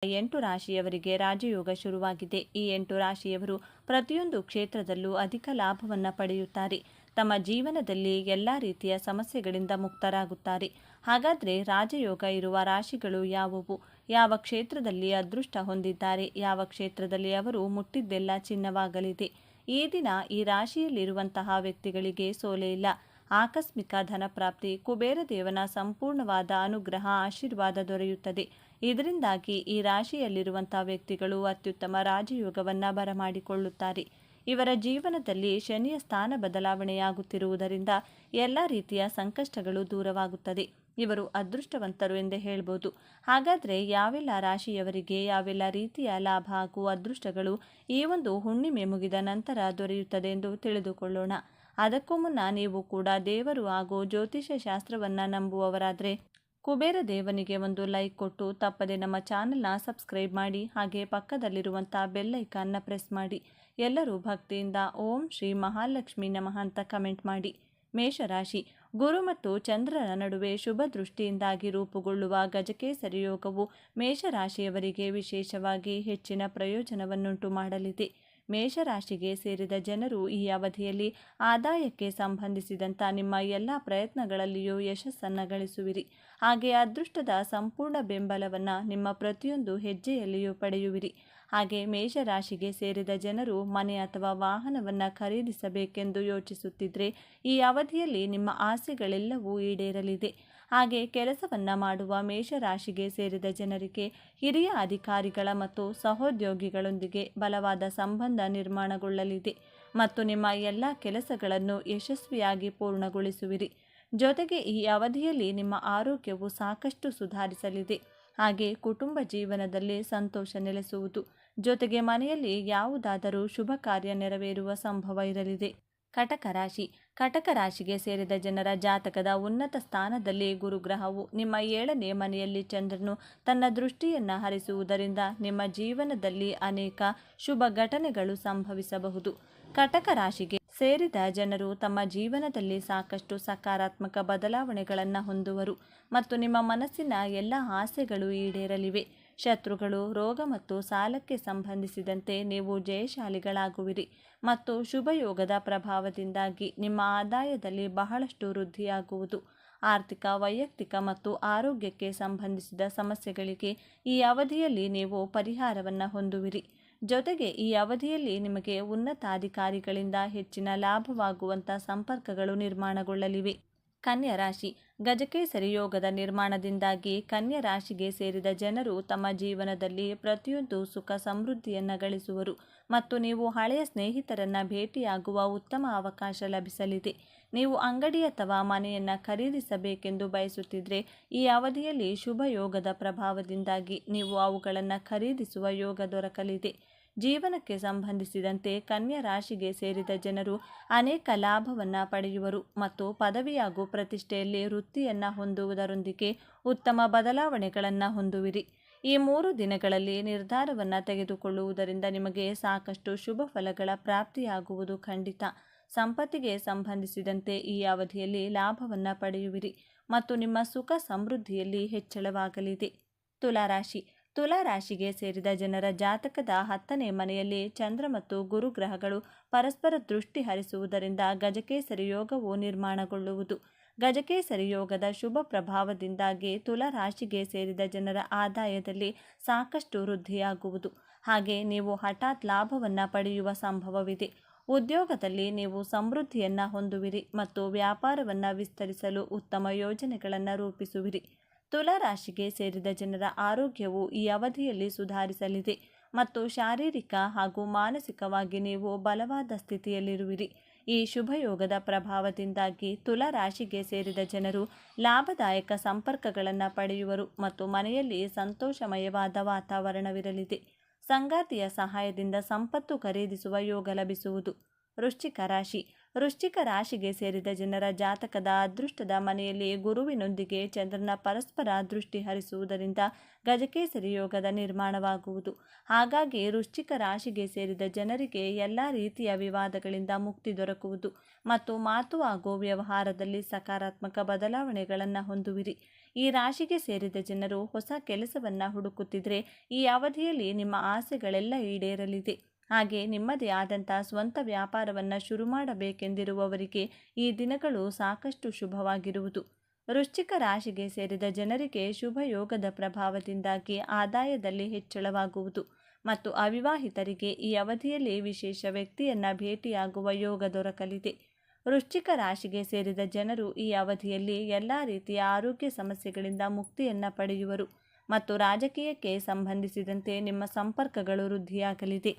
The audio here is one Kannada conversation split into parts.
8 ರಾಶಿಯವರಿಗೆ ರಾಜಯೋಗ ಶುರುವಾಗಿದೆ. ಈ 8 ರಾಶಿಯವರು ಪ್ರತಿಯೊಂದು ಕ್ಷೇತ್ರದಲ್ಲೂ ಅಧಿಕ ಲಾಭವನ್ನು ಪಡೆಯುತ್ತಾರೆ. ತಮ್ಮ ಜೀವನದಲ್ಲಿ ಎಲ್ಲ ರೀತಿಯ ಸಮಸ್ಯೆಗಳಿಂದ ಮುಕ್ತರಾಗುತ್ತಾರೆ. ಹಾಗಾದರೆ ರಾಜಯೋಗ ಇರುವ ರಾಶಿಗಳು ಯಾವುವು? ಯಾವ ಕ್ಷೇತ್ರದಲ್ಲಿ ಅದೃಷ್ಟ ಹೊಂದಿದ್ದಾರೆ? ಯಾವ ಕ್ಷೇತ್ರದಲ್ಲಿ ಅವರು ಮುಟ್ಟಿದ್ದೆಲ್ಲ ಚಿನ್ನವಾಗಲಿದೆ? ಈ ದಿನ ಈ ರಾಶಿಯಲ್ಲಿರುವಂತಹ ವ್ಯಕ್ತಿಗಳಿಗೆ ಸೋಲೆ ಇಲ್ಲ. ಆಕಸ್ಮಿಕ ಧನಪ್ರಾಪ್ತಿ, ಕುಬೇರ ದೇವನ ಸಂಪೂರ್ಣವಾದ ಅನುಗ್ರಹ ಆಶೀರ್ವಾದ ದೊರೆಯುತ್ತದೆ. ಇದರಿಂದಾಗಿ ಈ ರಾಶಿಯಲ್ಲಿರುವಂತಹ ವ್ಯಕ್ತಿಗಳು ಅತ್ಯುತ್ತಮ ರಾಜಯೋಗವನ್ನು ಬರಮಾಡಿಕೊಳ್ಳುತ್ತಾರೆ. ಇವರ ಜೀವನದಲ್ಲಿ ಶನಿಯ ಸ್ಥಾನ ಬದಲಾವಣೆಯಾಗುತ್ತಿರುವುದರಿಂದ ಎಲ್ಲ ರೀತಿಯ ಸಂಕಷ್ಟಗಳು ದೂರವಾಗುತ್ತದೆ. ಇವರು ಅದೃಷ್ಟವಂತರು ಎಂದೇ ಹೇಳ್ಬೋದು. ಹಾಗಾದರೆ ಯಾವೆಲ್ಲ ರಾಶಿಯವರಿಗೆ ಯಾವೆಲ್ಲ ರೀತಿಯ ಲಾಭ ಹಾಗೂ ಅದೃಷ್ಟಗಳು ಈ ಒಂದು ಹುಣ್ಣಿಮೆ ಮುಗಿದ ನಂತರ ದೊರೆಯುತ್ತದೆ ಎಂದು ತಿಳಿದುಕೊಳ್ಳೋಣ. ಅದಕ್ಕೂ ಮುನ್ನ ನೀವು ಕೂಡ ದೇವರು ಹಾಗೂ ಜ್ಯೋತಿಷ್ಯ ಶಾಸ್ತ್ರವನ್ನು ನಂಬುವವರಾದರೆ ಕುಬೇರ ದೇವನಿಗೆ ಒಂದು ಲೈಕ್ ಕೊಟ್ಟು ತಪ್ಪದೆ ನಮ್ಮ ಚಾನಲ್ನ ಸಬ್ಸ್ಕ್ರೈಬ್ ಮಾಡಿ. ಹಾಗೆ ಪಕ್ಕದಲ್ಲಿರುವಂಥ ಬೆಲ್ ಐಕಾನ್ನ ಪ್ರೆಸ್ ಮಾಡಿ. ಎಲ್ಲರೂ ಭಕ್ತಿಯಿಂದ ಓಂ ಶ್ರೀ ಮಹಾಲಕ್ಷ್ಮಿ ನಮಃ ಅಂತ ಕಮೆಂಟ್ ಮಾಡಿ. ಮೇಷರಾಶಿ. ಗುರು ಮತ್ತು ಚಂದ್ರರ ನಡುವೆ ಶುಭ ದೃಷ್ಟಿಯಿಂದಾಗಿ ರೂಪುಗೊಳ್ಳುವ ಗಜಕೇಸರಿ ಯೋಗವು ಮೇಷರಾಶಿಯವರಿಗೆ ವಿಶೇಷವಾಗಿ ಹೆಚ್ಚಿನ ಪ್ರಯೋಜನವನ್ನುಂಟು ಮಾಡಲಿದೆ. ಮೇಷರಾಶಿಗೆ ಸೇರಿದ ಜನರು ಈ ಅವಧಿಯಲ್ಲಿ ಆದಾಯಕ್ಕೆ ಸಂಬಂಧಿಸಿದಂಥ ನಿಮ್ಮ ಎಲ್ಲ ಪ್ರಯತ್ನಗಳಲ್ಲಿಯೂ ಯಶಸ್ಸನ್ನು ಗಳಿಸುವಿರಿ. ಹಾಗೆ ಅದೃಷ್ಟದ ಸಂಪೂರ್ಣ ಬೆಂಬಲವನ್ನು ನಿಮ್ಮ ಪ್ರತಿಯೊಂದು ಹೆಜ್ಜೆಯಲ್ಲಿಯೂ ಪಡೆಯುವಿರಿ. ಹಾಗೆ ಮೇಷರಾಶಿಗೆ ಸೇರಿದ ಜನರು ಮನೆ ಅಥವಾ ವಾಹನವನ್ನು ಖರೀದಿಸಬೇಕೆಂದು ಯೋಚಿಸುತ್ತಿದ್ದರೆ ಈ ಅವಧಿಯಲ್ಲಿ ನಿಮ್ಮ ಆಸೆಗಳೆಲ್ಲವೂ ಈಡೇರಲಿದೆ. ಹಾಗೆ ಕೆಲಸವನ್ನು ಮಾಡುವ ಮೇಷರಾಶಿಗೆ ಸೇರಿದ ಜನರಿಗೆ ಹಿರಿಯ ಅಧಿಕಾರಿಗಳ ಮತ್ತು ಸಹೋದ್ಯೋಗಿಗಳೊಂದಿಗೆ ಬಲವಾದ ಸಂಬಂಧ ನಿರ್ಮಾಣಗೊಳ್ಳಲಿದೆ ಮತ್ತು ನಿಮ್ಮ ಎಲ್ಲ ಕೆಲಸಗಳನ್ನು ಯಶಸ್ವಿಯಾಗಿ ಪೂರ್ಣಗೊಳಿಸುವಿರಿ. ಜೊತೆಗೆ ಈ ಅವಧಿಯಲ್ಲಿ ನಿಮ್ಮ ಆರೋಗ್ಯವು ಸಾಕಷ್ಟು ಸುಧಾರಿಸಲಿದೆ. ಹಾಗೆ ಕುಟುಂಬ ಜೀವನದಲ್ಲಿ ಸಂತೋಷ ನೆಲೆಸುವುದು. ಜೊತೆಗೆ ಮನೆಯಲ್ಲಿ ಯಾವುದಾದರೂ ಶುಭ ಕಾರ್ಯ ನೆರವೇರುವ ಸಂಭವ ಇರಲಿದೆ. ಕಟಕ ರಾಶಿ. ಕಟಕ ರಾಶಿಗೆ ಸೇರಿದ ಜನರ ಜಾತಕದ ಉನ್ನತ ಸ್ಥಾನದಲ್ಲಿ ಗುರುಗ್ರಹವು ನಿಮ್ಮ 7ನೇ ಮನೆಯಲ್ಲಿ ಚಂದ್ರನು ತನ್ನ ದೃಷ್ಟಿಯನ್ನು ಹರಿಸುವುದರಿಂದ ನಿಮ್ಮ ಜೀವನದಲ್ಲಿ ಅನೇಕ ಶುಭ ಘಟನೆಗಳು ಸಂಭವಿಸಬಹುದು. ಕಟಕ ರಾಶಿಗೆ ಸೇರಿದ ಜನರು ತಮ್ಮ ಜೀವನದಲ್ಲಿ ಸಾಕಷ್ಟು ಸಕಾರಾತ್ಮಕ ಬದಲಾವಣೆಗಳನ್ನು ಹೊಂದುವರು ಮತ್ತು ನಿಮ್ಮ ಮನಸ್ಸಿನ ಎಲ್ಲ ಆಸೆಗಳು ಈಡೇರಲಿವೆ. ಶತ್ರುಗಳು, ರೋಗ ಮತ್ತು ಸಾಲಕ್ಕೆ ಸಂಬಂಧಿಸಿದಂತೆ ನೀವು ಜಯಶಾಲಿಗಳಾಗುವಿರಿ ಮತ್ತು ಶುಭಯೋಗದ ಪ್ರಭಾವದಿಂದಾಗಿ ನಿಮ್ಮ ಆದಾಯದಲ್ಲಿ ಬಹಳಷ್ಟು ವೃದ್ಧಿಯಾಗುವುದು. ಆರ್ಥಿಕ, ವೈಯಕ್ತಿಕ ಮತ್ತು ಆರೋಗ್ಯಕ್ಕೆ ಸಂಬಂಧಿಸಿದ ಸಮಸ್ಯೆಗಳಿಗೆ ಈ ಅವಧಿಯಲ್ಲಿ ನೀವು ಪರಿಹಾರವನ್ನು ಹೊಂದುವಿರಿ. ಜೊತೆಗೆ ಈ ಅವಧಿಯಲ್ಲಿ ನಿಮಗೆ ಉನ್ನತಾಧಿಕಾರಿಗಳಿಂದ ಹೆಚ್ಚಿನ ಲಾಭವಾಗುವಂಥ ಸಂಪರ್ಕಗಳು ನಿರ್ಮಾಣಗೊಳ್ಳಲಿವೆ. ಕನ್ಯಾ ರಾಶಿ. ಗಜಕೇಸರಿ ಯೋಗದ ನಿರ್ಮಾಣದಿಂದಾಗಿ ಕನ್ಯಾ ರಾಶಿಗೆ ಸೇರಿದ ಜನರು ತಮ್ಮ ಜೀವನದಲ್ಲಿ ಪ್ರತಿಯೊಂದು ಸುಖ ಸಮೃದ್ಧಿಯನ್ನು ಗಳಿಸುವರು ಮತ್ತು ನೀವು ಹಳೆಯ ಸ್ನೇಹಿತರನ್ನು ಭೇಟಿಯಾಗುವ ಉತ್ತಮ ಅವಕಾಶ ಲಭಿಸಲಿದೆ. ನೀವು ಅಂಗಡಿ ಅಥವಾ ಮನೆಯನ್ನು ಖರೀದಿಸಬೇಕೆಂದು ಬಯಸುತ್ತಿದ್ದರೆ ಈ ಅವಧಿಯಲ್ಲಿ ಶುಭ ಯೋಗದ ಪ್ರಭಾವದಿಂದಾಗಿ ನೀವು ಅವುಗಳನ್ನು ಖರೀದಿಸುವ ಯೋಗ ದೊರಕಲಿದೆ. ಜೀವನಕ್ಕೆ ಸಂಬಂಧಿಸಿದಂತೆ ಕನ್ಯಾ ರಾಶಿಗೆ ಸೇರಿದ ಜನರು ಅನೇಕ ಲಾಭವನ್ನು ಪಡೆಯುವರು ಮತ್ತು ಪದವಿ ಹಾಗೂ ಪ್ರತಿಷ್ಠೆಯಲ್ಲಿ ವೃತ್ತಿಯನ್ನು ಹೊಂದುವುದರೊಂದಿಗೆ ಉತ್ತಮ ಬದಲಾವಣೆಗಳನ್ನು ಹೊಂದುವಿರಿ. ಈ 3 ದಿನಗಳಲ್ಲಿ ನಿರ್ಧಾರವನ್ನು ತೆಗೆದುಕೊಳ್ಳುವುದರಿಂದ ನಿಮಗೆ ಸಾಕಷ್ಟು ಶುಭ ಫಲಗಳ ಪ್ರಾಪ್ತಿಯಾಗುವುದು ಖಂಡಿತ. ಸಂಪತ್ತಿಗೆ ಸಂಬಂಧಿಸಿದಂತೆ ಈ ಅವಧಿಯಲ್ಲಿ ಲಾಭವನ್ನು ಪಡೆಯುವಿರಿ ಮತ್ತು ನಿಮ್ಮ ಸುಖ ಸಮೃದ್ಧಿಯಲ್ಲಿ ಹೆಚ್ಚಳವಾಗಲಿದೆ. ತುಲಾರಾಶಿ. ತುಲಾರಾಶಿಗೆ ಸೇರಿದ ಜನರ ಜಾತಕದ 10ನೇ ಮನೆಯಲ್ಲಿ ಚಂದ್ರ ಮತ್ತು ಗುರುಗ್ರಹಗಳು ಪರಸ್ಪರ ದೃಷ್ಟಿ ಹರಿಸುವುದರಿಂದ ಗಜಕೇಸರಿ ಯೋಗವು ನಿರ್ಮಾಣಗೊಳ್ಳುವುದು. ಗಜಕೇಸರಿ ಯೋಗದ ಶುಭ ಪ್ರಭಾವದಿಂದಾಗಿ ತುಲಾರಾಶಿಗೆ ಸೇರಿದ ಜನರ ಆದಾಯದಲ್ಲಿ ಸಾಕಷ್ಟು ವೃದ್ಧಿಯಾಗುವುದು. ಹಾಗೆ ನೀವು ಹಠಾತ್ ಲಾಭವನ್ನು ಪಡೆಯುವ ಸಂಭವವಿದೆ. ಉದ್ಯೋಗದಲ್ಲಿ ನೀವು ಸಮೃದ್ಧಿಯನ್ನು ಹೊಂದುವಿರಿ ಮತ್ತು ವ್ಯಾಪಾರವನ್ನು ವಿಸ್ತರಿಸಲು ಉತ್ತಮ ಯೋಜನೆಗಳನ್ನು ರೂಪಿಸುವಿರಿ. ತುಲಾರಾಶಿಗೆ ಸೇರಿದ ಜನರ ಆರೋಗ್ಯವು ಈ ಅವಧಿಯಲ್ಲಿ ಸುಧಾರಿಸಲಿದೆ ಮತ್ತು ಶಾರೀರಿಕ ಹಾಗೂ ಮಾನಸಿಕವಾಗಿ ನೀವು ಬಲವಾದ ಸ್ಥಿತಿಯಲ್ಲಿರುವಿರಿ. ಈ ಶುಭಯೋಗದ ಪ್ರಭಾವದಿಂದಾಗಿ ತುಲಾರಾಶಿಗೆ ಸೇರಿದ ಜನರು ಲಾಭದಾಯಕ ಸಂಪರ್ಕಗಳನ್ನು ಪಡೆಯುವರು ಮತ್ತು ಮನೆಯಲ್ಲಿ ಸಂತೋಷಮಯವಾದ ವಾತಾವರಣವಿರಲಿದೆ. ಸಂಗಾತಿಯ ಸಹಾಯದಿಂದ ಸಂಪತ್ತು ಖರೀದಿಸುವ ಯೋಗ ಲಭಿಸುವುದು. ವೃಶ್ಚಿಕ ರಾಶಿ. ವೃಶ್ಚಿಕ ರಾಶಿಗೆ ಸೇರಿದ ಜನರ ಜಾತಕದ ಅದೃಷ್ಟದ ಮನೆಯಲ್ಲಿ ಗುರುವಿನೊಂದಿಗೆ ಚಂದ್ರನ ಪರಸ್ಪರ ದೃಷ್ಟಿ ಹರಿಸುವುದರಿಂದ ಗಜಕೇಸರಿ ಯೋಗದ ನಿರ್ಮಾಣವಾಗುವುದು. ಹಾಗಾಗಿ ವೃಶ್ಚಿಕ ರಾಶಿಗೆ ಸೇರಿದ ಜನರಿಗೆ ಎಲ್ಲ ರೀತಿಯ ವಿವಾದಗಳಿಂದ ಮುಕ್ತಿ ದೊರಕುವುದು ಮತ್ತು ಮಾತು ಹಾಗೂ ವ್ಯವಹಾರದಲ್ಲಿ ಸಕಾರಾತ್ಮಕ ಬದಲಾವಣೆಗಳನ್ನು ಹೊಂದುವಿರಿ. ಈ ರಾಶಿಗೆ ಸೇರಿದ ಜನರು ಹೊಸ ಕೆಲಸವನ್ನು ಹುಡುಕುತ್ತಿದ್ದರೆ ಈ ಅವಧಿಯಲ್ಲಿ ನಿಮ್ಮ ಆಸೆಗಳೆಲ್ಲ ಈಡೇರಲಿದೆ. ಹಾಗೆ ನಿಮ್ಮದೇ ಆದಂಥ ಸ್ವಂತ ವ್ಯಾಪಾರವನ್ನು ಶುರು ಮಾಡಬೇಕೆಂದಿರುವವರಿಗೆ ಈ ದಿನಗಳು ಸಾಕಷ್ಟು ಶುಭವಾಗಿರುವುದು. ವೃಶ್ಚಿಕ ರಾಶಿಗೆ ಸೇರಿದ ಜನರಿಗೆ ಶುಭ ಯೋಗದ ಪ್ರಭಾವದಿಂದಾಗಿ ಆದಾಯದಲ್ಲಿ ಹೆಚ್ಚಳವಾಗುವುದು ಮತ್ತು ಅವಿವಾಹಿತರಿಗೆ ಈ ಅವಧಿಯಲ್ಲಿ ವಿಶೇಷ ವ್ಯಕ್ತಿಯನ್ನು ಭೇಟಿಯಾಗುವ ಯೋಗ ದೊರಕಲಿದೆ. ವೃಶ್ಚಿಕ ರಾಶಿಗೆ ಸೇರಿದ ಜನರು ಈ ಅವಧಿಯಲ್ಲಿ ಎಲ್ಲ ರೀತಿಯ ಆರೋಗ್ಯ ಸಮಸ್ಯೆಗಳಿಂದ ಮುಕ್ತಿಯನ್ನು ಪಡೆಯುವರು ಮತ್ತು ರಾಜಕೀಯಕ್ಕೆ ಸಂಬಂಧಿಸಿದಂತೆ ನಿಮ್ಮ ಸಂಪರ್ಕಗಳು ವೃದ್ಧಿಯಾಗಲಿದೆ.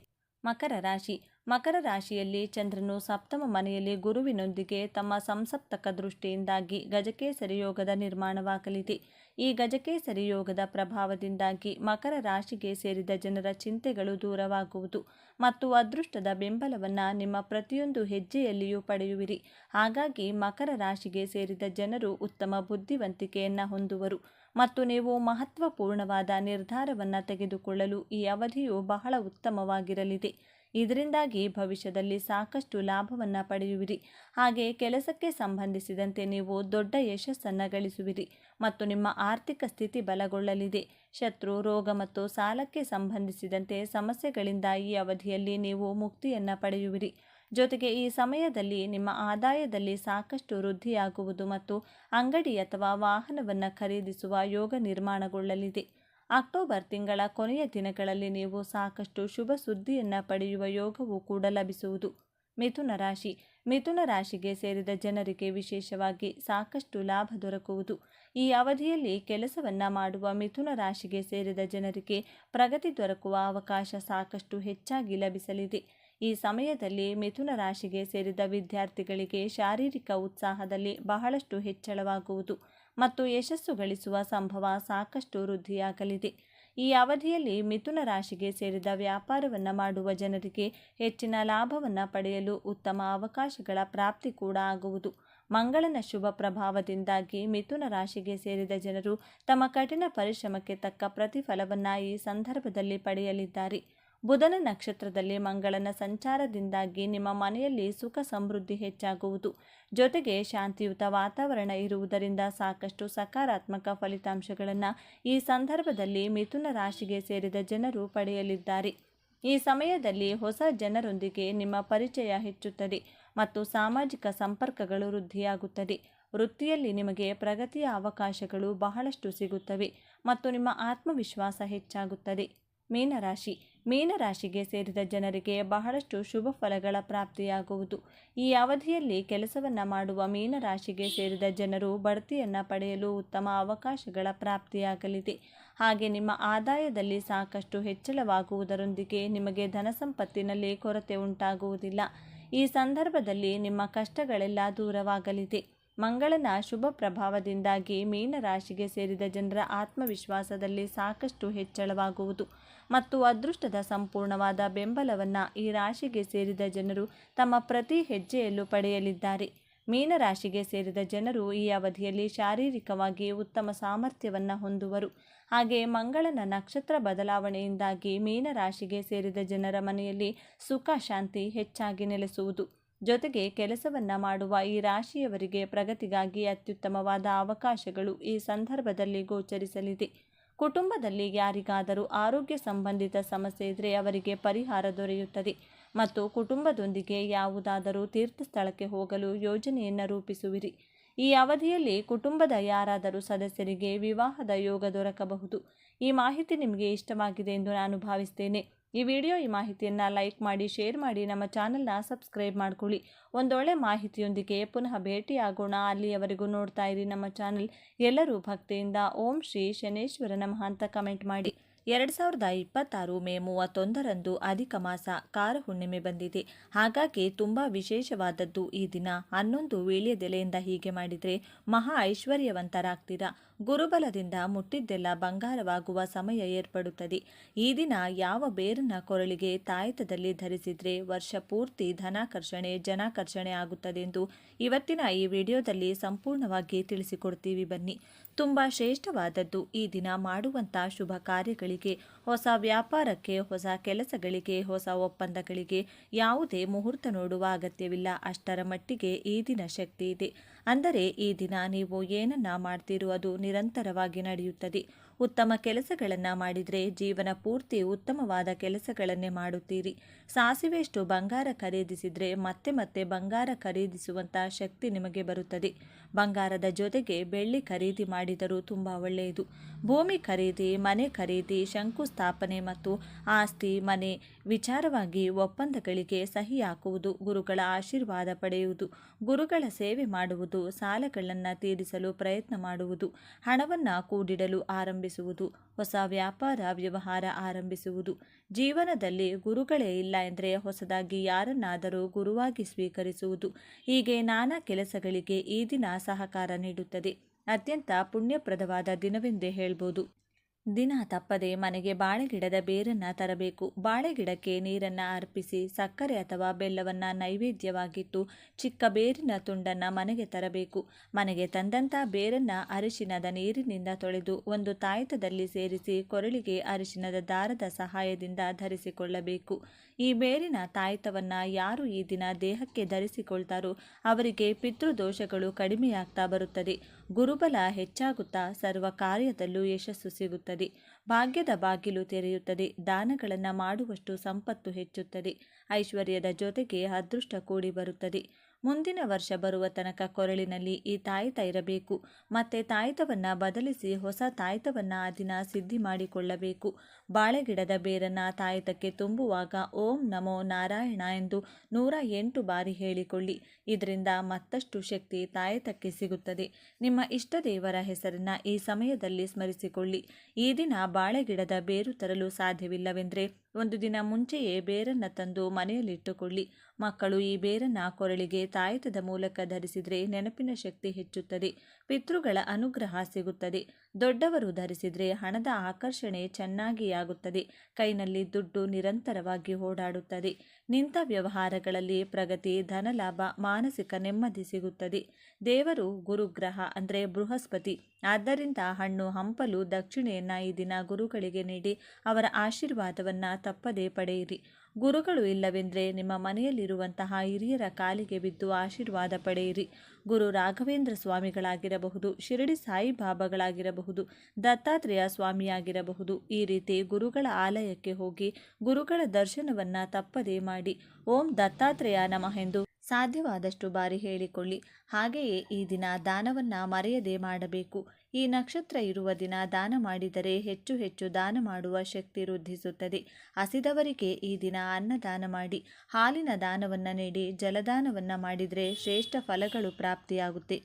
ಮಕರ ರಾಶಿಯಲ್ಲಿ ಚಂದ್ರನು ಸಪ್ತಮ ಮನೆಯಲ್ಲಿ ಗುರುವಿನೊಂದಿಗೆ ತಮ್ಮ ಸಂಸಪ್ತಕ ದೃಷ್ಟಿಯಿಂದಾಗಿ ಗಜಕೇಸರಿ ಯೋಗದ ನಿರ್ಮಾಣವಾಗಲಿದೆ. ಈ ಗಜಕೇಸರಿ ಯೋಗದ ಪ್ರಭಾವದಿಂದಾಗಿ ಮಕರ ರಾಶಿಗೆ ಸೇರಿದ ಜನರ ಚಿಂತೆಗಳು ದೂರವಾಗುವುದು ಮತ್ತು ಅದೃಷ್ಟದ ಬೆಂಬಲವನ್ನು ನಿಮ್ಮ ಪ್ರತಿಯೊಂದು ಹೆಜ್ಜೆಯಲ್ಲಿಯೂ ಪಡೆಯುವಿರಿ. ಹಾಗಾಗಿ ಮಕರ ರಾಶಿಗೆ ಸೇರಿದ ಜನರು ಉತ್ತಮ ಬುದ್ಧಿವಂತಿಕೆಯನ್ನು ಹೊಂದುವರು ಮತ್ತು ನೀವು ಮಹತ್ವಪೂರ್ಣವಾದ ನಿರ್ಧಾರವನ್ನು ತೆಗೆದುಕೊಳ್ಳಲು ಈ ಅವಧಿಯು ಬಹಳ ಉತ್ತಮವಾಗಿರಲಿದೆ. ಇದರಿಂದಾಗಿ ಭವಿಷ್ಯದಲ್ಲಿ ಸಾಕಷ್ಟು ಲಾಭವನ್ನು ಪಡೆಯುವಿರಿ. ಹಾಗೆ ಕೆಲಸಕ್ಕೆ ಸಂಬಂಧಿಸಿದಂತೆ ನೀವು ದೊಡ್ಡ ಯಶಸ್ಸನ್ನು ಗಳಿಸುವಿರಿ ಮತ್ತು ನಿಮ್ಮ ಆರ್ಥಿಕ ಸ್ಥಿತಿ ಬಲಗೊಳ್ಳಲಿದೆ. ಶತ್ರು, ರೋಗ ಮತ್ತು ಸಾಲಕ್ಕೆ ಸಂಬಂಧಿಸಿದಂತೆ ಸಮಸ್ಯೆಗಳಿಂದ ಈ ಅವಧಿಯಲ್ಲಿ ನೀವು ಮುಕ್ತಿಯನ್ನು ಪಡೆಯುವಿರಿ. ಜೊತೆಗೆ ಈ ಸಮಯದಲ್ಲಿ ನಿಮ್ಮ ಆದಾಯದಲ್ಲಿ ಸಾಕಷ್ಟು ವೃದ್ಧಿಯಾಗುವುದು ಮತ್ತು ಅಂಗಡಿ ಅಥವಾ ವಾಹನವನ್ನು ಖರೀದಿಸುವ ಯೋಗ ನಿರ್ಮಾಣಗೊಳ್ಳಲಿದೆ. ಅಕ್ಟೋಬರ್ ತಿಂಗಳ ಕೊನೆಯ ದಿನಗಳಲ್ಲಿ ನೀವು ಸಾಕಷ್ಟು ಶುಭ ಸುದ್ದಿಯನ್ನು ಪಡೆಯುವ ಯೋಗವೂ ಕೂಡ ಲಭಿಸುವುದು. ಮಿಥುನ ರಾಶಿಗೆ ಸೇರಿದ ಜನರಿಗೆ ವಿಶೇಷವಾಗಿ ಸಾಕಷ್ಟು ಲಾಭ ದೊರಕುವುದು. ಈ ಅವಧಿಯಲ್ಲಿ ಕೆಲಸವನ್ನು ಮಾಡುವ ಮಿಥುನ ರಾಶಿಗೆ ಸೇರಿದ ಜನರಿಗೆ ಪ್ರಗತಿ ದೊರಕುವ ಅವಕಾಶ ಸಾಕಷ್ಟು ಹೆಚ್ಚಾಗಿ ಲಭಿಸಲಿದೆ. ಈ ಸಮಯದಲ್ಲಿ ಮಿಥುನ ರಾಶಿಗೆ ಸೇರಿದ ವಿದ್ಯಾರ್ಥಿಗಳಿಗೆ ಶಾರೀರಿಕ ಉತ್ಸಾಹದಲ್ಲಿ ಬಹಳಷ್ಟು ಹೆಚ್ಚಳವಾಗುವುದು ಮತ್ತು ಯಶಸ್ಸು ಗಳಿಸುವ ಸಂಭವ ಸಾಕಷ್ಟು ವೃದ್ಧಿಯಾಗಲಿದೆ. ಈ ಅವಧಿಯಲ್ಲಿ ಮಿಥುನ ರಾಶಿಗೆ ಸೇರಿದ ವ್ಯಾಪಾರವನ್ನು ಮಾಡುವ ಜನರಿಗೆ ಹೆಚ್ಚಿನ ಲಾಭವನ್ನು ಪಡೆಯಲು ಉತ್ತಮ ಅವಕಾಶಗಳ ಪ್ರಾಪ್ತಿ ಕೂಡ ಆಗುವುದು. ಮಂಗಳನ ಶುಭ ಪ್ರಭಾವದಿಂದಾಗಿ ಮಿಥುನ ರಾಶಿಗೆ ಸೇರಿದ ಜನರು ತಮ್ಮ ಕಠಿಣ ಪರಿಶ್ರಮಕ್ಕೆ ತಕ್ಕ ಪ್ರತಿಫಲವನ್ನು ಈ ಸಂದರ್ಭದಲ್ಲಿ ಪಡೆಯಲಿದ್ದಾರೆ. ಬುಧನ ನಕ್ಷತ್ರದಲ್ಲಿ ಮಂಗಳನ ಸಂಚಾರದಿಂದಾಗಿ ನಿಮ್ಮ ಮನೆಯಲ್ಲಿ ಸುಖ ಸಮೃದ್ಧಿ ಹೆಚ್ಚಾಗುವುದು. ಜೊತೆಗೆ ಶಾಂತಿಯುತ ವಾತಾವರಣ ಇರುವುದರಿಂದ ಸಾಕಷ್ಟು ಸಕಾರಾತ್ಮಕ ಫಲಿತಾಂಶಗಳನ್ನು ಈ ಸಂದರ್ಭದಲ್ಲಿ ಮಿಥುನ ರಾಶಿಗೆ ಸೇರಿದ ಜನರು ಪಡೆಯಲಿದ್ದಾರೆ. ಈ ಸಮಯದಲ್ಲಿ ಹೊಸ ಜನರೊಂದಿಗೆ ನಿಮ್ಮ ಪರಿಚಯ ಹೆಚ್ಚುತ್ತದೆ ಮತ್ತು ಸಾಮಾಜಿಕ ಸಂಪರ್ಕಗಳು ವೃದ್ಧಿಯಾಗುತ್ತದೆ. ವೃತ್ತಿಯಲ್ಲಿ ನಿಮಗೆ ಪ್ರಗತಿಯ ಅವಕಾಶಗಳು ಬಹಳಷ್ಟು ಸಿಗುತ್ತವೆ ಮತ್ತು ನಿಮ್ಮ ಆತ್ಮವಿಶ್ವಾಸ ಹೆಚ್ಚಾಗುತ್ತದೆ. ಮೀನರಾಶಿಗೆ ಸೇರಿದ ಜನರಿಗೆ ಬಹಳಷ್ಟು ಶುಭ ಫಲಗಳ ಪ್ರಾಪ್ತಿಯಾಗುವುದು. ಈ ಅವಧಿಯಲ್ಲಿ ಕೆಲಸವನ್ನು ಮಾಡುವ ಮೀನರಾಶಿಗೆ ಸೇರಿದ ಜನರು ಬಡ್ತಿಯನ್ನು ಪಡೆಯಲು ಉತ್ತಮ ಅವಕಾಶಗಳ ಪ್ರಾಪ್ತಿಯಾಗಲಿದೆ. ಹಾಗೆ ನಿಮ್ಮ ಆದಾಯದಲ್ಲಿ ಸಾಕಷ್ಟು ಹೆಚ್ಚಳವಾಗುವುದರೊಂದಿಗೆ ನಿಮಗೆ ಧನಸಂಪತ್ತಿನಲ್ಲಿ ಕೊರತೆ ಉಂಟಾಗುವುದಿಲ್ಲ. ಈ ಸಂದರ್ಭದಲ್ಲಿ ನಿಮ್ಮ ಕಷ್ಟಗಳೆಲ್ಲ ದೂರವಾಗಲಿದೆ. ಮಂಗಳನ ಶುಭ ಪ್ರಭಾವದಿಂದಾಗಿ ಮೀನರಾಶಿಗೆ ಸೇರಿದ ಜನರ ಆತ್ಮವಿಶ್ವಾಸದಲ್ಲಿ ಸಾಕಷ್ಟು ಹೆಚ್ಚಳವಾಗುವುದು ಮತ್ತು ಅದೃಷ್ಟದ ಸಂಪೂರ್ಣವಾದ ಬೆಂಬಲವನ್ನು ಈ ರಾಶಿಗೆ ಸೇರಿದ ಜನರು ತಮ್ಮ ಪ್ರತಿ ಹೆಜ್ಜೆಯಲ್ಲೂ ಪಡೆಯಲಿದ್ದಾರೆ. ಮೀನರಾಶಿಗೆ ಸೇರಿದ ಜನರು ಈ ಅವಧಿಯಲ್ಲಿ ಶಾರೀರಿಕವಾಗಿ ಉತ್ತಮ ಸಾಮರ್ಥ್ಯವನ್ನು ಹೊಂದುವರು. ಹಾಗೆ ಮಂಗಳನ ನಕ್ಷತ್ರ ಬದಲಾವಣೆಯಿಂದಾಗಿ ಮೀನರಾಶಿಗೆ ಸೇರಿದ ಜನರ ಮನೆಯಲ್ಲಿ ಸುಖ ಶಾಂತಿ ಹೆಚ್ಚಾಗಿ ನೆಲೆಸುವುದು. ಜೊತೆಗೆ ಕೆಲಸವನ್ನು ಮಾಡುವ ಈ ರಾಶಿಯವರಿಗೆ ಪ್ರಗತಿಗಾಗಿ ಅತ್ಯುತ್ತಮವಾದ ಅವಕಾಶಗಳು ಈ ಸಂದರ್ಭದಲ್ಲಿ ಗೋಚರಿಸಲಿದೆ. ಕುಟುಂಬದಲ್ಲಿ ಯಾರಿಗಾದರೂ ಆರೋಗ್ಯ ಸಂಬಂಧಿತ ಸಮಸ್ಯೆ ಇದ್ದರೆ ಅವರಿಗೆ ಪರಿಹಾರ ದೊರೆಯುತ್ತದೆ ಮತ್ತು ಕುಟುಂಬದೊಂದಿಗೆ ಯಾವುದಾದರೂ ತೀರ್ಥಸ್ಥಳಕ್ಕೆ ಹೋಗಲು ಯೋಜನೆಯನ್ನು ರೂಪಿಸುವಿರಿ. ಈ ಅವಧಿಯಲ್ಲಿ ಕುಟುಂಬದ ಯಾರಾದರೂ ಸದಸ್ಯರಿಗೆ ವಿವಾಹದ ಯೋಗ ದೊರಕಬಹುದು. ಈ ಮಾಹಿತಿ ನಿಮಗೆ ಇಷ್ಟವಾಗಿದೆ ಎಂದು ನಾನು ಭಾವಿಸ್ತೇನೆ. ಈ ಮಾಹಿತಿಯನ್ನು ಲೈಕ್ ಮಾಡಿ, ಶೇರ್ ಮಾಡಿ, ನಮ್ಮ ಚಾನಲ್ನ ಸಬ್ಸ್ಕ್ರೈಬ್ ಮಾಡ್ಕೊಳ್ಳಿ. ಒಂದೊಳ್ಳೆ ಮಾಹಿತಿಯೊಂದಿಗೆ ಪುನಃ ಭೇಟಿಯಾಗೋಣ. ಅಲ್ಲಿಯವರೆಗೂ ನೋಡ್ತಾ ಇರಿ ನಮ್ಮ ಚಾನಲ್. ಎಲ್ಲರೂ ಭಕ್ತಿಯಿಂದ ಓಂ ಶ್ರೀ ಶನೇಶ್ವರ ನಮಃ ಅಂತ ಕಮೆಂಟ್ ಮಾಡಿ. 2026 ಮೇ 31ರಂದು ಅಧಿಕ ಮಾಸ ಕಾರ ಹುಣ್ಣಿಮೆ ಬಂದಿದೆ. ಹಾಗಾಗಿ ತುಂಬ ವಿಶೇಷವಾದದ್ದು ಈ ದಿನ. 11 ವೀಳ್ಯದೆಲೆಯಿಂದ ಹೀಗೆ ಮಾಡಿದರೆ ಮಹಾ ಐಶ್ವರ್ಯವಂತರಾಗ್ತೀರಾ. ಗುರುಬಲದಿಂದ ಮುಟ್ಟಿದ್ದೆಲ್ಲ ಬಂಗಾರವಾಗುವ ಸಮಯ ಏರ್ಪಡುತ್ತದೆ. ಈ ದಿನ ಯಾವ ಬೇರನ್ನ ಕೊರಳಿಗೆ ತಾಯಿತದಲ್ಲಿ ಧರಿಸಿದರೆ ವರ್ಷ ಪೂರ್ತಿ ಧನಾಕರ್ಷಣೆ ಜನಾಕರ್ಷಣೆ ಆಗುತ್ತದೆ ಎಂದು ಇವತ್ತಿನ ಈ ವಿಡಿಯೋದಲ್ಲಿ ಸಂಪೂರ್ಣವಾಗಿ ತಿಳಿಸಿಕೊಡ್ತೀವಿ. ಬನ್ನಿ ತುಂಬ ಶ್ರೇಷ್ಠವಾದದ್ದು. ಈ ದಿನ ಮಾಡುವಂಥ ಶುಭ ಕಾರ್ಯಗಳಿಗೆ, ಹೊಸ ವ್ಯಾಪಾರಕ್ಕೆ, ಹೊಸ ಕೆಲಸಗಳಿಗೆ, ಹೊಸ ಒಪ್ಪಂದಗಳಿಗೆ ಯಾವುದೇ ಮುಹೂರ್ತ ನೋಡುವ ಅಗತ್ಯವಿಲ್ಲ. ಅಷ್ಟರ ಮಟ್ಟಿಗೆ ಈ ದಿನ ಶಕ್ತಿ ಇದೆ. ಅಂದರೆ ಈ ದಿನ ನೀವು ಏನನ್ನ ಮಾಡ್ತೀರೋ ಅದು ನಿರಂತರವಾಗಿ ನಡೆಯುತ್ತದೆ. ಉತ್ತಮ ಕೆಲಸಗಳನ್ನು ಮಾಡಿದರೆ ಜೀವನ ಪೂರ್ತಿ ಉತ್ತಮವಾದ ಕೆಲಸಗಳನ್ನೇ ಮಾಡುತ್ತೀರಿ. ಸಾಸಿವೆಯಷ್ಟು ಬಂಗಾರ ಖರೀದಿಸಿದರೆ ಮತ್ತೆ ಮತ್ತೆ ಬಂಗಾರ ಖರೀದಿಸುವಂಥ ಶಕ್ತಿ ನಿಮಗೆ ಬರುತ್ತದೆ. ಬಂಗಾರದ ಜೊತೆಗೆ ಬೆಳ್ಳಿ ಖರೀದಿ ಮಾಡಿದರೂ ತುಂಬ ಒಳ್ಳೆಯದು. ಭೂಮಿ ಖರೀದಿ, ಮನೆ ಖರೀದಿ, ಶಂಕುಸ್ಥಾಪನೆ ಮತ್ತು ಆಸ್ತಿ, ಮನೆ ವಿಚಾರವಾಗಿ ಒಪ್ಪಂದಗಳಿಗೆ ಸಹಿ ಹಾಕುವುದು, ಗುರುಗಳ ಆಶೀರ್ವಾದ ಪಡೆಯುವುದು, ಗುರುಗಳ ಸೇವೆ ಮಾಡುವುದು, ಸಾಲಗಳನ್ನು ತೀರಿಸಲು ಪ್ರಯತ್ನ ಮಾಡುವುದು, ಹಣವನ್ನು ಕೂಡಿಡಲು ಆರಂಭಿಸುವುದು, ಹೊಸ ವ್ಯಾಪಾರ ವ್ಯವಹಾರ ಆರಂಭಿಸುವುದು. ಜೀವನದಲ್ಲಿ ಗುರುಗಳೇ ಇಲ್ಲ ಎಂದರೆ ಹೊಸದಾಗಿ ಯಾರನ್ನಾದರೂ ಗುರುವಾಗಿ ಸ್ವೀಕರಿಸುವುದು. ಹೀಗೆ ನಾನಾ ಕೆಲಸಗಳಿಗೆ ಈ ದಿನ ಸಹಕಾರ ನೀಡುತ್ತದೆ. ಅತ್ಯಂತ ಪುಣ್ಯಪ್ರದವಾದ ದಿನವೆಂದೇ ಹೇಳ್ಬೋದು. ದಿನ ತಪ್ಪದೆ ಮನೆಗೆ ಬಾಳೆಗಿಡದ ಬೇರನ್ನು ತರಬೇಕು. ಬಾಳೆಗಿಡಕ್ಕೆ ನೀರನ್ನು ಅರ್ಪಿಸಿ ಸಕ್ಕರೆ ಅಥವಾ ಬೆಲ್ಲವನ್ನು ನೈವೇದ್ಯವಾಗಿಟ್ಟು ಚಿಕ್ಕ ಬೇರಿನ ತುಂಡನ್ನು ಮನೆಗೆ ತರಬೇಕು. ಮನೆಗೆ ತಂದಂಥ ಬೇರನ್ನು ಅರಿಶಿನದ ನೀರಿನಿಂದ ತೊಳೆದು ಒಂದು ತಾಯ್ತದಲ್ಲಿ ಸೇರಿಸಿ ಕೊರಳಿಗೆ ಅರಿಶಿನದ ದಾರದ ಸಹಾಯದಿಂದ ಧರಿಸಿಕೊಳ್ಳಬೇಕು. ಈ ಬೇರಿನ ತಾಯ್ತವನ್ನು ಯಾರು ಈ ದಿನ ದೇಹಕ್ಕೆ ಧರಿಸಿಕೊಳ್ತಾರೋ ಅವರಿಗೆ ಪಿತೃದೋಷಗಳು ಕಡಿಮೆಯಾಗ್ತಾ ಬರುತ್ತದೆ. ಗುರುಬಲ ಹೆಚ್ಚಾಗುತ್ತಾ ಸರ್ವ ಕಾರ್ಯದಲ್ಲೂ ಯಶಸ್ಸು ಸಿಗುತ್ತದೆ. ಭಾಗ್ಯದ ಬಾಗಿಲು ತೆರೆಯುತ್ತದೆ. ದಾನಗಳನ್ನು ಮಾಡುವಷ್ಟು ಸಂಪತ್ತು ಹೆಚ್ಚುತ್ತದೆ. ಐಶ್ವರ್ಯದ ಜೊತೆಗೆ ಅದೃಷ್ಟ ಕೂಡಿ ಬರುತ್ತದೆ. ಮುಂದಿನ ವರ್ಷ ಬರುವ ತನಕ ಕೊರಳಿನಲ್ಲಿ ಈ ತಾಯ್ತ ಇರಬೇಕು. ಮತ್ತೆ ತಾಯ್ತವನ್ನು ಬದಲಿಸಿ ಹೊಸ ತಾಯ್ತವನ್ನು ಆ ದಿನ ಸಿದ್ಧಿ ಮಾಡಿಕೊಳ್ಳಬೇಕು. ಬಾಳೆಗಿಡದ ಬೇರನ್ನು ತಾಯ್ತಕ್ಕೆ ತುಂಬುವಾಗ ಓಂ ನಮೋ ನಾರಾಯಣ ಎಂದು 108 ಬಾರಿ ಹೇಳಿಕೊಳ್ಳಿ. ಇದರಿಂದ ಮತ್ತಷ್ಟು ಶಕ್ತಿ ತಾಯ್ತಕ್ಕೆ ಸಿಗುತ್ತದೆ. ನಿಮ್ಮ ಇಷ್ಟ ದೇವರ ಹೆಸರನ್ನು ಈ ಸಮಯದಲ್ಲಿ ಸ್ಮರಿಸಿಕೊಳ್ಳಿ. ಈ ದಿನ ಬಾಳೆಗಿಡದ ಬೇರು ತರಲು ಸಾಧ್ಯವಿಲ್ಲವೆಂದರೆ ಒಂದು ದಿನ ಮುಂಚೆಯೇ ಬೇರನ್ನು ತಂದು ಮನೆಯಲ್ಲಿಟ್ಟುಕೊಳ್ಳಿ. ಮಕ್ಕಳು ಈ ಬೇರನ್ನು ಕೊರಳಿಗೆ ತಾಯ್ತದ ಮೂಲಕ ಧರಿಸಿದರೆ ನೆನಪಿನ ಶಕ್ತಿ ಹೆಚ್ಚುತ್ತದೆ. ಪಿತೃಗಳ ಅನುಗ್ರಹ ಸಿಗುತ್ತದೆ. ದೊಡ್ಡವರು ಧರಿಸಿದರೆ ಹಣದ ಆಕರ್ಷಣೆ ಚೆನ್ನಾಗಿ ಆಗುತ್ತದೆ. ಕೈನಲ್ಲಿ ದುಡ್ಡು ನಿರಂತರವಾಗಿ ಓಡಾಡುತ್ತದೆ. ನಿಂತ ವ್ಯವಹಾರಗಳಲ್ಲಿ ಪ್ರಗತಿ, ಧನಲಾಭ, ಮಾನಸಿಕ ನೆಮ್ಮದಿ ಸಿಗುತ್ತದೆ. ದೇವರು ಗುರುಗ್ರಹ ಅಂದರೆ ಬೃಹಸ್ಪತಿ. ಆದ್ದರಿಂದ ಹಣ್ಣು ಹಂಪಲು ದಕ್ಷಿಣೆಯನ್ನು ಈ ದಿನ ಗುರುಗಳಿಗೆ ನೀಡಿ ಅವರ ಆಶೀರ್ವಾದವನ್ನು ತಪ್ಪದೇ ಪಡೆಯಿರಿ. ಗುರುಗಳು ಇಲ್ಲವೆಂದರೆ ನಿಮ್ಮ ಮನೆಯಲ್ಲಿರುವಂತಹ ಹಿರಿಯರ ಕಾಲಿಗೆ ಬಿದ್ದು ಆಶೀರ್ವಾದ ಪಡೆಯಿರಿ. ಗುರು ರಾಘವೇಂದ್ರ ಸ್ವಾಮಿಗಳಾಗಿರಬಹುದು, ಶಿರಡಿ ಸಾಯಿಬಾಬಾಗಳಾಗಿರಬಹುದು, ದತ್ತಾತ್ರೇಯ ಸ್ವಾಮಿಯಾಗಿರಬಹುದು. ಈ ರೀತಿ ಗುರುಗಳ ಆಲಯಕ್ಕೆ ಹೋಗಿ ಗುರುಗಳ ದರ್ಶನವನ್ನು ತಪ್ಪದೇ ಮಾಡಿ. ಓಂ ದತ್ತಾತ್ರೇಯ ನಮಃ ಎಂದು ಸಾಧ್ಯವಾದಷ್ಟು ಬಾರಿ ಹೇಳಿಕೊಳ್ಳಿ. ಹಾಗೆಯೇ ಈ ದಿನ ದಾನವನ್ನು ಮರೆಯದೇ ಮಾಡಬೇಕು. ಈ ನಕ್ಷತ್ರ ಇರುವ ದಿನ ದಾನ ಮಾಡಿದರೆ ಹೆಚ್ಚು ಹೆಚ್ಚು ದಾನ ಮಾಡುವ ಶಕ್ತಿ ವೃದ್ಧಿಸುತ್ತದೆ. ಹಸಿದವರಿಗೆ ಈ ದಿನ ಅನ್ನದಾನ ಮಾಡಿ. ಹಾಲಿನ ದಾನವನ್ನು ನೀಡಿ. ಜಲದಾನವನ್ನು ಮಾಡಿದರೆ ಶ್ರೇಷ್ಠ ಫಲಗಳು ಪ್ರಾಪ್ತಿಯಾಗುತ್ತೆ.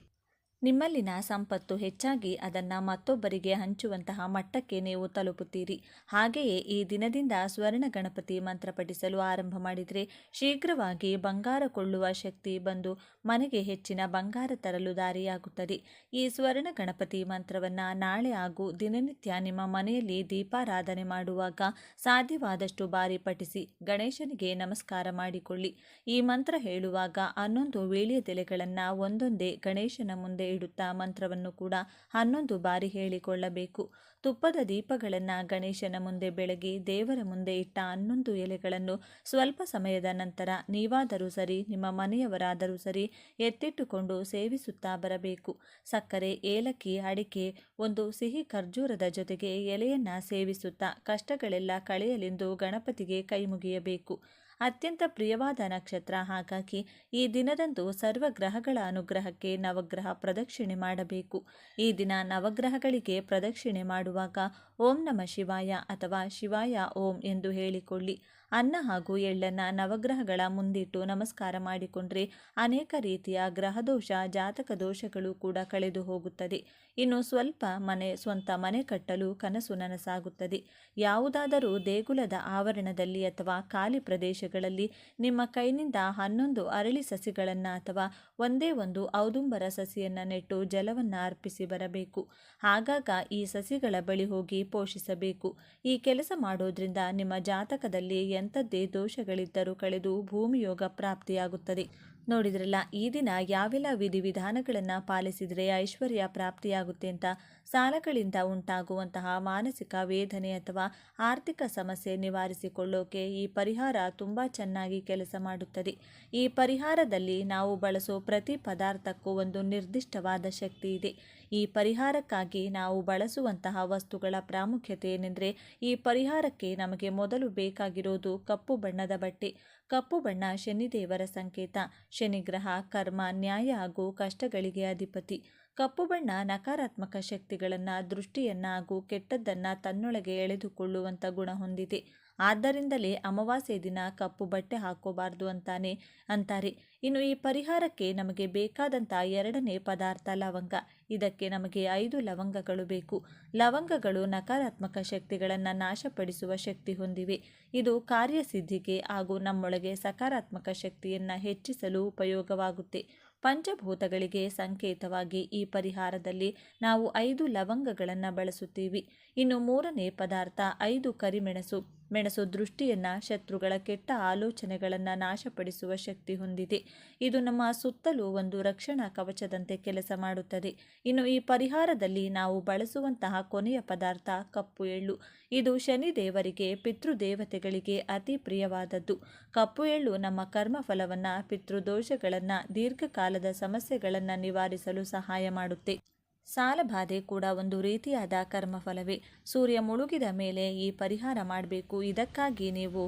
ನಿಮ್ಮಲ್ಲಿನ ಸಂಪತ್ತು ಹೆಚ್ಚಾಗಿ ಅದನ್ನು ಮತ್ತೊಬ್ಬರಿಗೆ ಹಂಚುವಂತಹ ಮಟ್ಟಕ್ಕೆ ನೀವು ತಲುಪುತ್ತೀರಿ. ಹಾಗೆಯೇ ಈ ದಿನದಿಂದ ಸ್ವರ್ಣ ಗಣಪತಿ ಮಂತ್ರ ಪಠಿಸಲು ಆರಂಭ ಮಾಡಿದರೆ ಶೀಘ್ರವಾಗಿ ಬಂಗಾರ ಕೊಳ್ಳುವ ಶಕ್ತಿ ಬಂದು ಮನೆಗೆ ಹೆಚ್ಚಿನ ಬಂಗಾರ ತರಲು ದಾರಿಯಾಗುತ್ತದೆ. ಈ ಸ್ವರ್ಣ ಗಣಪತಿ ಮಂತ್ರವನ್ನು ನಾಳೆ ಹಾಗೂ ದಿನನಿತ್ಯ ನಿಮ್ಮ ಮನೆಯಲ್ಲಿ ದೀಪಾರಾಧನೆ ಮಾಡುವಾಗ ಸಾಧ್ಯವಾದಷ್ಟು ಬಾರಿ ಪಠಿಸಿ. ಗಣೇಶನಿಗೆ ನಮಸ್ಕಾರ ಮಾಡಿಕೊಳ್ಳಿ. ಈ ಮಂತ್ರ ಹೇಳುವಾಗ 11 ವೀಳ್ಯದೆಲೆಗಳನ್ನು ಒಂದೊಂದೇ ಗಣೇಶನ ಮುಂದೆ ಇಡುತ್ತಾ ಮಂತ್ರವನ್ನು ಕೂಡ 11 ಬಾರಿ ಹೇಳಿಕೊಳ್ಳಬೇಕು. ತುಪ್ಪದ ದೀಪಗಳನ್ನು ಗಣೇಶನ ಮುಂದೆ ಬೆಳಗಿ ದೇವರ ಮುಂದೆ ಇಟ್ಟ 11 ಎಲೆಗಳನ್ನು ಸ್ವಲ್ಪ ಸಮಯದ ನಂತರ ನೀವಾದರೂ ಸರಿ, ನಿಮ್ಮ ಮನೆಯವರಾದರೂ ಸರಿ ಎತ್ತಿಟ್ಟುಕೊಂಡು ಸೇವಿಸುತ್ತಾ ಬರಬೇಕು. ಸಕ್ಕರೆ, ಏಲಕ್ಕಿ, ಅಡಿಕೆ, ಒಂದು ಸಿಹಿ ಖರ್ಜೂರದ ಜೊತೆಗೆ ಎಲೆಯನ್ನು ಸೇವಿಸುತ್ತಾ ಕಷ್ಟಗಳೆಲ್ಲ ಕಳೆಯಲೆಂದು ಗಣಪತಿಗೆ ಕೈ ಮುಗಿಯಬೇಕು. ಅತ್ಯಂತ ಪ್ರಿಯವಾದ ನಕ್ಷತ್ರ. ಹಾಗಾಗಿ ಈ ದಿನದಂದು ಸರ್ವ ಗ್ರಹಗಳ ಅನುಗ್ರಹಕ್ಕೆ ನವಗ್ರಹ ಪ್ರದಕ್ಷಿಣೆ ಮಾಡಬೇಕು. ಈ ದಿನ ನವಗ್ರಹಗಳಿಗೆ ಪ್ರದಕ್ಷಿಣೆ ಮಾಡುವಾಗ ಓಂ ನಮಃ ಶಿವಾಯ ಅಥವಾ ಶಿವಾಯ ಓಂ ಎಂದು ಹೇಳಿಕೊಳ್ಳಿ. ಅನ್ನ ಹಾಗೂ ಎಳ್ಳನ್ನು ನವಗ್ರಹಗಳ ಮುಂದಿಟ್ಟು ನಮಸ್ಕಾರ ಮಾಡಿಕೊಂಡ್ರೆ ಅನೇಕ ರೀತಿಯ ಗ್ರಹದೋಷ, ಜಾತಕ ದೋಷಗಳು ಕೂಡ ಕಳೆದು ಹೋಗುತ್ತದೆ. ಇನ್ನು ಸ್ವಲ್ಪ ಸ್ವಂತ ಮನೆ ಕಟ್ಟಲು ಕನಸು ನನಸಾಗುತ್ತದೆ. ಯಾವುದಾದರೂ ದೇಗುಲದ ಆವರಣದಲ್ಲಿ ಅಥವಾ ಖಾಲಿ ಪ್ರದೇಶಗಳಲ್ಲಿ ನಿಮ್ಮ ಕೈನಿಂದ 11 ಅರಳಿ ಸಸಿಗಳನ್ನು ಅಥವಾ ಒಂದೇ ಒಂದು ಔದುಂಬರ ಸಸಿಯನ್ನು ನೆಟ್ಟು ಜಲವನ್ನು ಅರ್ಪಿಸಿ ಬರಬೇಕು. ಆಗಾಗ ಈ ಸಸಿಗಳ ಬಳಿ ಹೋಗಿ ಪೋಷಿಸಬೇಕು. ಈ ಕೆಲಸ ಮಾಡೋದ್ರಿಂದ ನಿಮ್ಮ ಜಾತಕದಲ್ಲಿ ಎಂಥದ್ದೇ ದೋಷಗಳಿದ್ದರೂ ಕಳೆದು ಭೂಮಿಯೋಗ ಪ್ರಾಪ್ತಿಯಾಗುತ್ತದೆ. ನೋಡಿದ್ರಲ್ಲ, ಈ ದಿನ ಯಾವೆಲ್ಲ ವಿಧಿವಿಧಾನಗಳನ್ನು ಪಾಲಿಸಿದರೆ ಐಶ್ವರ್ಯ ಪ್ರಾಪ್ತಿಯಾಗುತ್ತೆ ಅಂತ. ಸಾಲಗಳಿಂದ ಉಂಟಾಗುವಂತಹ ಮಾನಸಿಕ ವೇದನೆ ಅಥವಾ ಆರ್ಥಿಕ ಸಮಸ್ಯೆ ನಿವಾರಿಸಿಕೊಳ್ಳೋಕೆ ಈ ಪರಿಹಾರ ತುಂಬ ಚೆನ್ನಾಗಿ ಕೆಲಸ ಮಾಡುತ್ತದೆ. ಈ ಪರಿಹಾರದಲ್ಲಿ ನಾವು ಬಳಸೋ ಪ್ರತಿ ಪದಾರ್ಥಕ್ಕೂ ಒಂದು ನಿರ್ದಿಷ್ಟವಾದ ಶಕ್ತಿ ಇದೆ. ಈ ಪರಿಹಾರಕ್ಕಾಗಿ ನಾವು ಬಳಸುವಂತಹ ವಸ್ತುಗಳ ಪ್ರಾಮುಖ್ಯತೆ ಏನೆಂದರೆ, ಈ ಪರಿಹಾರಕ್ಕೆ ನಮಗೆ ಮೊದಲು ಬೇಕಾಗಿರೋದು ಕಪ್ಪು ಬಣ್ಣದ ಬಟ್ಟೆ. ಕಪ್ಪು ಬಣ್ಣ ಶನಿದೇವರ ಸಂಕೇತ. ಶನಿಗ್ರಹ ಕರ್ಮ, ನ್ಯಾಯ ಹಾಗೂ ಕಷ್ಟಗಳಿಗೆ ಅಧಿಪತಿ. ಕಪ್ಪು ಬಣ್ಣ ನಕಾರಾತ್ಮಕ ಶಕ್ತಿಗಳನ್ನು, ದೃಷ್ಟಿಯನ್ನು ಹಾಗೂ ಕೆಟ್ಟದ್ದನ್ನು ತನ್ನೊಳಗೆ ಎಳೆದುಕೊಳ್ಳುವಂಥ ಗುಣ ಹೊಂದಿದೆ. ಆದ್ದರಿಂದಲೇ ಅಮಾವಾಸ್ಯೆ ದಿನ ಕಪ್ಪು ಬಟ್ಟೆ ಹಾಕೋಬಾರ್ದು ಅಂತಾರೆ. ಇನ್ನು ಈ ಪರಿಹಾರಕ್ಕೆ ನಮಗೆ ಬೇಕಾದಂಥ ಎರಡನೇ ಪದಾರ್ಥ ಲವಂಗ. ಇದಕ್ಕೆ ನಮಗೆ 5 ಲವಂಗಗಳು ಬೇಕು. ಲವಂಗಗಳು ನಕಾರಾತ್ಮಕ ಶಕ್ತಿಗಳನ್ನು ನಾಶಪಡಿಸುವ ಶಕ್ತಿ ಹೊಂದಿವೆ. ಇದು ಕಾರ್ಯಸಿದ್ಧಿಗೆ ಹಾಗೂ ನಮ್ಮೊಳಗೆ ಸಕಾರಾತ್ಮಕ ಶಕ್ತಿಯನ್ನು ಹೆಚ್ಚಿಸಲು ಉಪಯೋಗವಾಗುತ್ತೆ. ಪಂಚಭೂತಗಳಿಗೆ ಸಂಕೇತವಾಗಿ ಈ ಪರಿಹಾರದಲ್ಲಿ ನಾವು 5 ಲವಂಗಗಳನ್ನು ಬಳಸುತ್ತೀವಿ. ಇನ್ನು ಮೂರನೇ ಪದಾರ್ಥ 5 ಕರಿಮೆಣಸು. ಮೆಣಸು ದೃಷ್ಟಿಯನ್ನು, ಶತ್ರುಗಳ ಕೆಟ್ಟ ಆಲೋಚನೆಗಳನ್ನು ನಾಶಪಡಿಸುವ ಶಕ್ತಿ ಹೊಂದಿದೆ. ಇದು ನಮ್ಮ ಸುತ್ತಲೂ ಒಂದು ರಕ್ಷಣಾ ಕವಚದಂತೆ ಕೆಲಸ ಮಾಡುತ್ತದೆ. ಇನ್ನು ಈ ಪರಿಹಾರದಲ್ಲಿ ನಾವು ಬಳಸುವಂತಹ ಕೊನೆಯ ಪದಾರ್ಥ ಕಪ್ಪು ಎಳ್ಳು. ಇದು ಶನಿದೇವರಿಗೆ, ಪಿತೃದೇವತೆಗಳಿಗೆ ಅತಿ ಪ್ರಿಯವಾದದ್ದು. ಕಪ್ಪು ಎಳ್ಳು ನಮ್ಮ ಕರ್ಮಫಲವನ್ನು, ಪಿತೃದೋಷಗಳನ್ನು, ದೀರ್ಘಕಾಲದ ಸಮಸ್ಯೆಗಳನ್ನು ನಿವಾರಿಸಲು ಸಹಾಯ ಮಾಡುತ್ತೆ. ಸಾಲಬಾಧೆ ಕೂಡ ಒಂದು ರೀತಿಯಾದ ಕರ್ಮಫಲವೇ. ಸೂರ್ಯ ಮುಳುಗಿದ ಮೇಲೆ ಈ ಪರಿಹಾರ ಮಾಡಬೇಕು. ಇದಕ್ಕಾಗಿ ನೀವು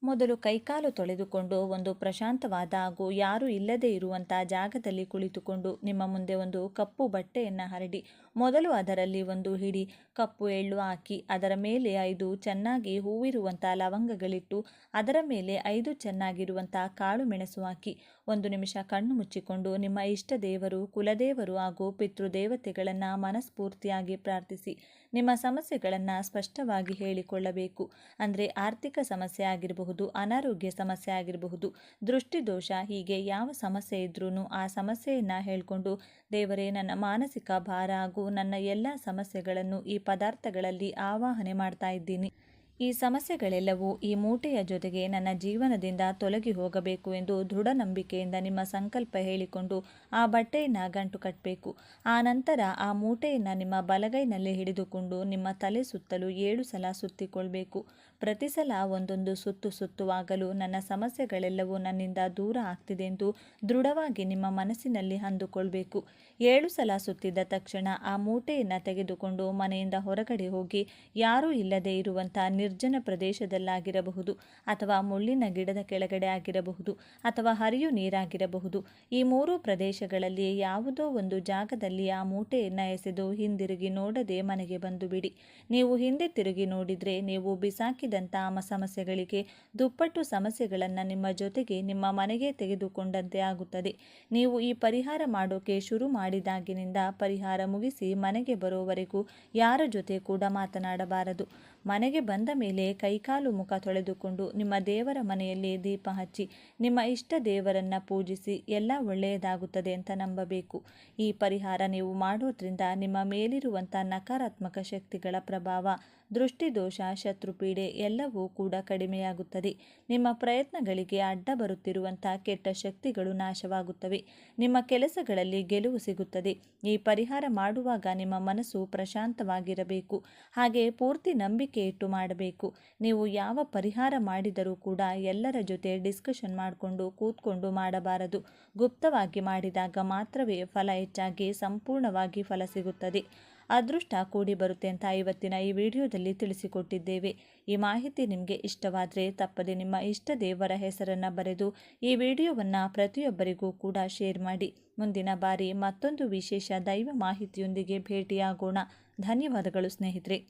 ಮೊದಲು ಕೈಕಾಲು ತೊಳೆದುಕೊಂಡು ಒಂದು ಪ್ರಶಾಂತವಾದ ಹಾಗೂ ಯಾರೂ ಇಲ್ಲದೇ ಇರುವಂಥ ಜಾಗದಲ್ಲಿ ಕುಳಿತುಕೊಂಡು ನಿಮ್ಮ ಮುಂದೆ ಒಂದು ಕಪ್ಪು ಬಟ್ಟೆಯನ್ನು ಹರಡಿ ಮೊದಲು ಅದರಲ್ಲಿ ಒಂದು ಹಿಡಿ ಕಪ್ಪು ಎಳ್ಳು ಹಾಕಿ ಅದರ ಮೇಲೆ 5 ಚೆನ್ನಾಗಿ ಹೂವಿರುವಂಥ ಲವಂಗಗಳಿಟ್ಟು ಅದರ ಮೇಲೆ 5 ಚೆನ್ನಾಗಿರುವಂಥ ಕಾಳು ಮೆಣಸು ಹಾಕಿ 1 ನಿಮಿಷ ಕಣ್ಣು ಮುಚ್ಚಿಕೊಂಡು ನಿಮ್ಮ ಇಷ್ಟ ದೇವರು, ಕುಲದೇವರು ಹಾಗೂ ಪಿತೃದೇವತೆಗಳನ್ನು ಮನಸ್ಫೂರ್ತಿಯಾಗಿ ಪ್ರಾರ್ಥಿಸಿ ನಿಮ್ಮ ಸಮಸ್ಯೆಗಳನ್ನು ಸ್ಪಷ್ಟವಾಗಿ ಹೇಳಿಕೊಳ್ಳಬೇಕು. ಅಂದರೆ ಆರ್ಥಿಕ ಸಮಸ್ಯೆ ಆಗಿರಬಹುದು, ಅನಾರೋಗ್ಯ ಸಮಸ್ಯೆ ಆಗಿರಬಹುದು, ದೃಷ್ಟಿದೋಷ, ಹೀಗೆ ಯಾವ ಸಮಸ್ಯೆ ಇದ್ರೂ ಆ ಸಮಸ್ಯೆಯನ್ನು ಹೇಳಿಕೊಂಡು ದೇವರೇ, ನನ್ನ ಮಾನಸಿಕ ಭಾರ ಹಾಗೂ ನನ್ನ ಎಲ್ಲ ಸಮಸ್ಯೆಗಳನ್ನು ಈ ಪದಾರ್ಥಗಳಲ್ಲಿ ಆವಾಹನೆ ಮಾಡ್ತಾ ಇದ್ದೀನಿ. ಈ ಸಮಸ್ಯೆಗಳೆಲ್ಲವೂ ಈ ಮೂಟೆಯ ಜೊತೆಗೆ ನನ್ನ ಜೀವನದಿಂದ ತೊಲಗಿ ಹೋಗಬೇಕು ಎಂದು ದೃಢ ನಂಬಿಕೆಯಿಂದ ನಿಮ್ಮ ಸಂಕಲ್ಪ ಹೇಳಿಕೊಂಡು ಆ ಬಟ್ಟೆಯನ್ನು ಗಂಟು ಕಟ್ಟಬೇಕು. ಆ ನಂತರ ಆ ಮೂಟೆಯನ್ನು ನಿಮ್ಮ ಬಲಗೈನಲ್ಲಿ ಹಿಡಿದುಕೊಂಡು ನಿಮ್ಮ ತಲೆ ಸುತ್ತಲೂ 7 ಸಲ ಸುತ್ತಿಕೊಳ್ಬೇಕು. ಪ್ರತಿ ಸಲ ಒಂದೊಂದು ಸುತ್ತುವಾಗಲೂ ನನ್ನ ಸಮಸ್ಯೆಗಳೆಲ್ಲವೂ ನನ್ನಿಂದ ದೂರ ಆಗ್ತಿದೆ ಎಂದು ದೃಢವಾಗಿ ನಿಮ್ಮ ಮನಸ್ಸಿನಲ್ಲಿ ಅಂದುಕೊಳ್ಬೇಕು. 7 ಸಲ ಸುತ್ತಿದ ತಕ್ಷಣ ಆ ಮೂಟೆಯನ್ನು ತೆಗೆದುಕೊಂಡು ಮನೆಯಿಂದ ಹೊರಗಡೆ ಹೋಗಿ ಯಾರೂ ಇಲ್ಲದೆ ಇರುವಂಥ ನಿರ್ಜನ ಪ್ರದೇಶದಲ್ಲಾಗಿರಬಹುದು, ಅಥವಾ ಮುಳ್ಳಿನ ಗಿಡದ ಕೆಳಗಡೆ ಆಗಿರಬಹುದು, ಅಥವಾ ಹರಿಯು ನೀರಾಗಿರಬಹುದು. ಈ 3 ಪ್ರದೇಶಗಳಲ್ಲಿ ಯಾವುದೋ ಒಂದು ಜಾಗದಲ್ಲಿ ಆ ಮೂಟೆಯನ್ನು ಎಸೆದು ಹಿಂದಿರುಗಿ ನೋಡದೆ ಮನೆಗೆ ಬಂದು ಬಿಡಿ. ನೀವು ಹಿಂದೆ ತಿರುಗಿ ನೋಡಿದರೆ ನೀವು ಬಿಸಾಕಿದಂಥ ಸಮಸ್ಯೆಗಳಿಗೆ ದುಪ್ಪಟ್ಟು ಸಮಸ್ಯೆಗಳನ್ನು ನಿಮ್ಮ ಜೊತೆಗೆ ನಿಮ್ಮ ಮನೆಗೆ ತೆಗೆದುಕೊಂಡಂತೆ ಆಗುತ್ತದೆ. ನೀವು ಈ ಪರಿಹಾರ ಮಾಡೋಕೆ ಶುರು ಮಾಡಿದಾಗಿನಿಂದ ಪರಿಹಾರ ಮುಗಿಸಿ ಮನೆಗೆ ಬರೋವರೆಗೂ ಯಾರ ಜೊತೆ ಕೂಡ ಮಾತನಾಡಬಾರದು. ಮನೆಗೆ ಬಂದ ಮೇಲೆ ಕೈಕಾಲು ಮುಖ ತೊಳೆದುಕೊಂಡು ನಿಮ್ಮ ದೇವರ ಮನೆಯಲ್ಲಿ ದೀಪ ಹಚ್ಚಿ ನಿಮ್ಮ ಇಷ್ಟ ದೇವರನ್ನು ಪೂಜಿಸಿ ಎಲ್ಲ ಒಳ್ಳೆಯದಾಗುತ್ತದೆ ಅಂತ ನಂಬಬೇಕು. ಈ ಪರಿಹಾರ ನೀವು ಮಾಡೋದ್ರಿಂದ ನಿಮ್ಮ ಮೇಲಿರುವಂಥ ನಕಾರಾತ್ಮಕ ಶಕ್ತಿಗಳ ಪ್ರಭಾವ, ದೃಷ್ಟಿದೋಷ, ಶತ್ರುಪೀಡೆ ಎಲ್ಲವೂ ಕೂಡ ಕಡಿಮೆಯಾಗುತ್ತದೆ. ನಿಮ್ಮ ಪ್ರಯತ್ನಗಳಿಗೆ ಅಡ್ಡ ಬರುತ್ತಿರುವಂಥ ಕೆಟ್ಟ ಶಕ್ತಿಗಳು ನಾಶವಾಗುತ್ತವೆ. ನಿಮ್ಮ ಕೆಲಸಗಳಲ್ಲಿ ಗೆಲುವು ಸಿಗುತ್ತದೆ. ಈ ಪರಿಹಾರ ಮಾಡುವಾಗ ನಿಮ್ಮ ಮನಸ್ಸು ಪ್ರಶಾಂತವಾಗಿರಬೇಕು. ಹಾಗೆ ಪೂರ್ತಿ ನಂಬಿಕೆ ಇಟ್ಟು ಮಾಡಬೇಕು. ನೀವು ಯಾವ ಪರಿಹಾರ ಮಾಡಿದರೂ ಕೂಡ ಎಲ್ಲರ ಜೊತೆ ಡಿಸ್ಕಷನ್ ಮಾಡಿಕೊಂಡು ಕೂತ್ಕೊಂಡು ಮಾಡಬಾರದು. ಗುಪ್ತವಾಗಿ ಮಾಡಿದಾಗ ಮಾತ್ರವೇ ಫಲ ಹೆಚ್ಚಾಗಿ ಸಂಪೂರ್ಣವಾಗಿ ಫಲ ಸಿಗುತ್ತದೆ. ಅದೃಷ್ಟ ಕೂಡಿ ಬರುತ್ತೆ ಅಂತ ಇವತ್ತಿನ ಈ ವಿಡಿಯೋದಲ್ಲಿ ತಿಳಿಸಿಕೊಟ್ಟಿದ್ದೇವೆ. ಈ ಮಾಹಿತಿ ನಿಮಗೆ ಇಷ್ಟವಾದರೆ ತಪ್ಪದೆ ನಿಮ್ಮ ಇಷ್ಟ ದೇವರ ಹೆಸರನ್ನು ಬರೆದು ಈ ವಿಡಿಯೋವನ್ನು ಪ್ರತಿಯೊಬ್ಬರಿಗೂ ಕೂಡ ಶೇರ್ ಮಾಡಿ. ಮುಂದಿನ ಬಾರಿ ಮತ್ತೊಂದು ವಿಶೇಷ ದೈವ ಮಾಹಿತಿಯೊಂದಿಗೆ ಭೇಟಿಯಾಗೋಣ. ಧನ್ಯವಾದಗಳು ಸ್ನೇಹಿತರೆ.